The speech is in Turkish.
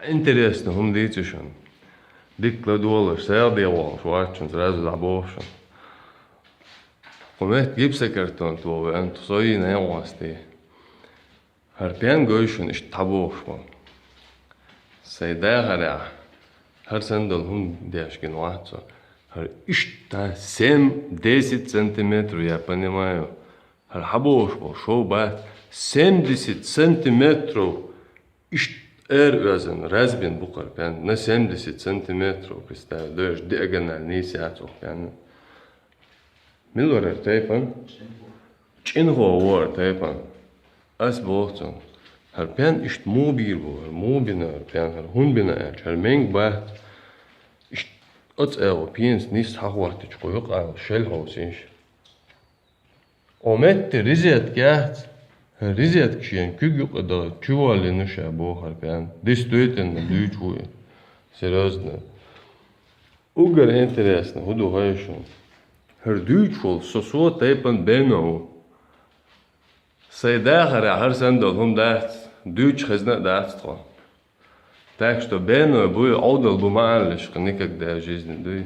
Интересно, hum dīcišana. Dikla dolar sēdieval, švārčans, rezu dabošana. Un et gipsekarton to vien, tu soji neosti. Har pian goishun ish tabošana. Sei dēharā, har sendal hum dēškin vācu. Har ishta 10 centimetru, я понимаю. Har habošana, šo bāt 70 centimetru ish özün, rezbin bukar, yani ne 70 centimetru, kısta, döş diagonal nisi atsuk, yani. Milor teypan? Çinho var teypan. As boğutsun. Her pen işte mobil bu, mobina, pen her hun bina elç, her meng baht. İşte ats Europeans nis haqvartı çıkıyık al, shell house inş. Ometti rizet gâht. Rizet kişiyen kügük da çuvalı nuşa bu harpen. Distuiten da düçuy. Serozna. Ugar interesna hudu hayşun. Her düçul soso taypan beno. Sayda har sendal hum daht düç khazna daht. Так что бено bu avdal bu maalış nikak da жизни duy.